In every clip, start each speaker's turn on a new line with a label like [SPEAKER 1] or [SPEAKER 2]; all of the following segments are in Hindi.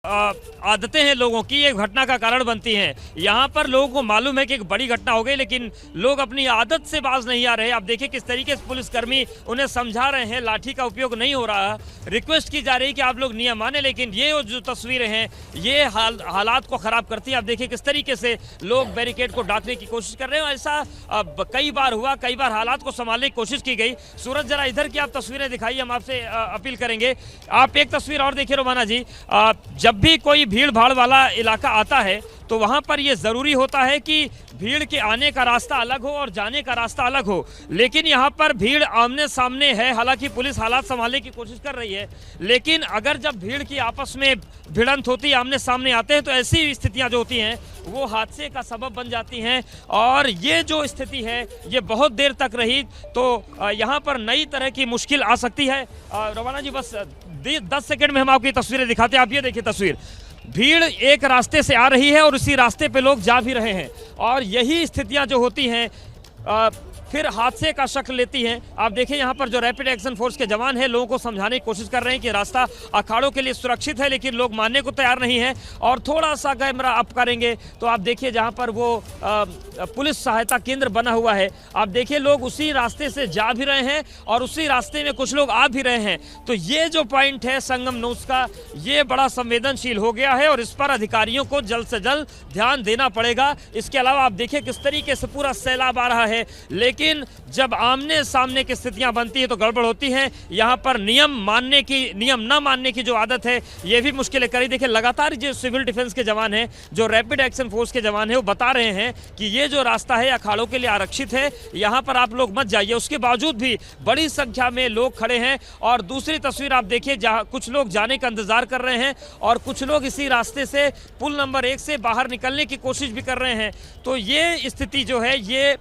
[SPEAKER 1] आदतें हैं लोगों की, ये घटना का कारण बनती हैं। यहाँ पर लोगों को मालूम है कि एक बड़ी घटना हो गई, लेकिन लोग अपनी आदत से बाज नहीं आ रहे। आप देखिए किस तरीके से पुलिसकर्मी उन्हें समझा रहे हैं, लाठी का उपयोग नहीं हो रहा, रिक्वेस्ट की जा रही है कि आप लोग नियम माने, लेकिन ये जो तस्वीरें हैं ये हालात को खराब करती हैं। आप देखिए किस तरीके से लोग बैरिकेड को डाकने की कोशिश कर रहे हैं। ऐसा कई बार हुआ, कई बार हालात को संभालने की कोशिश की गई। सूरज, जरा इधर की आप तस्वीरें दिखाइए, हम आपसे अपील करेंगे। आप एक तस्वीर और देखिए रोमाना जी, जब भी कोई भीड़ भाड़ वाला इलाका आता है तो वहां पर यह जरूरी होता है कि भीड़ के आने का रास्ता अलग हो और जाने का रास्ता अलग हो, लेकिन यहां पर भीड़ आमने सामने है। हालांकि पुलिस हालात संभालने की कोशिश कर रही है, लेकिन अगर जब भीड़ की आपस में भिड़ंत होती है, आमने सामने आते हैं, तो ऐसी स्थितियां जो होती हैं वो हादसे का सबब बन जाती हैं। और ये जो स्थिति है ये बहुत देर तक रही तो यहाँ पर नई तरह की मुश्किल आ सकती है। रवाना जी, बस 10 सेकंड में हम आपकी तस्वीरें दिखाते हैं। आप ये देखिए तस्वीर, भीड़ एक रास्ते से आ रही है और उसी रास्ते पे लोग जा भी रहे हैं, और यही स्थितियां जो होती हैं फिर हादसे का शक्ल लेती हैं। आप देखिए यहाँ पर जो रैपिड एक्शन फोर्स के जवान हैं लोगों को समझाने की कोशिश कर रहे हैं कि रास्ता अखाड़ों के लिए सुरक्षित है, लेकिन लोग मानने को तैयार नहीं है और थोड़ा सा कैमरा अप करेंगे तो आप देखिए जहाँ पर वो पुलिस सहायता केंद्र बना हुआ है, आप देखिए लोग उसी रास्ते से जा भी रहे हैं और उसी रास्ते में कुछ लोग आ भी रहे हैं। तो ये जो पॉइंट है संगम नोस का, ये बड़ा संवेदनशील हो गया है और इस पर अधिकारियों को जल्द से जल्द ध्यान देना पड़ेगा। इसके अलावा आप देखिए किस तरीके से पूरा सैलाब आ रहा है, लेकिन जब आमने सामने की स्थितियां बनती है तो गड़बड़ होती है। यहां पर नियम न मानने की जो आदत है ये भी मुश्किलें करी। देखिए लगातार जो सिविल डिफेंस के जवान हैं, जो रैपिड एक्शन फोर्स के जवान हैं, वो बता रहे हैं कि ये जो रास्ता है अखाड़ों के लिए आरक्षित है, यहां पर आप लोग मत जाइए। उसके बावजूद भी बड़ी संख्या में लोग खड़े हैं। और दूसरी तस्वीर आप देखिए जहां कुछ लोग जाने का इंतजार कर रहे हैं और कुछ लोग इसी रास्ते से पुल नंबर 1 से बाहर निकलने की कोशिश भी कर रहे हैं। तो ये स्थिति जो है ये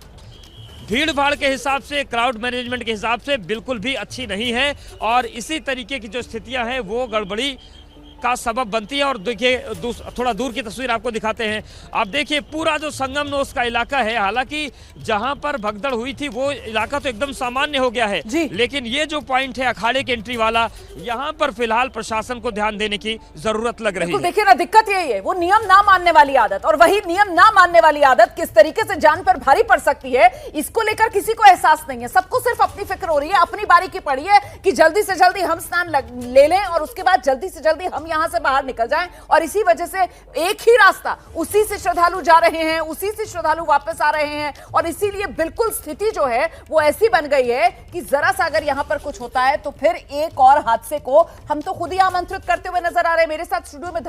[SPEAKER 1] भीड़ भाड़ के हिसाब से, क्राउड मैनेजमेंट के हिसाब से बिल्कुल भी अच्छी नहीं है और इसी तरीके की जो स्थितियां हैं वो गड़बड़ी का सबब बनती है। और देखिए थोड़ा दूर की तस्वीर आपको दिखाते हैं। आप देखिए पूरा जो संगम नोस का इलाका है, हालांकि जहां पर भगदड़ हुई थी वो इलाका तो एकदम सामान्य हो गया है, लेकिन ये जो पॉइंट है अखाड़े की एंट्री वाला, यहां पर फिलहाल प्रशासन को ध्यान देने की जरूरत लग रही है।
[SPEAKER 2] देखिए ना, दिक्कत यही है, वो नियम ना मानने वाली आदत, और वही नियम ना मानने वाली आदत किस तरीके से जान पर भारी पड़ सकती है इसको लेकर किसी को एहसास नहीं है। सबको सिर्फ अपनी फिक्र हो रही है, अपनी बारी की पड़ी है कि जल्दी से जल्दी हम स्नान ले लें और उसके बाद जल्दी से जल्दी हम यहां से बाहर निकल जाएं। और इसी वजह से एक ही रास्ता, उसी से श्रद्धालु जा रहे हैं, उसी से श्रद्धालु वापस आ रहे हैं, और इसीलिए बिल्कुल स्थिति जो है वो ऐसी बन गई है कि जरा सा अगर यहां पर कुछ होता है तो फिर एक और हादसे को हम तो खुद ही आमंत्रित करते हुए नजर आ रहे हैं। मेरे साथ स्टूडियो में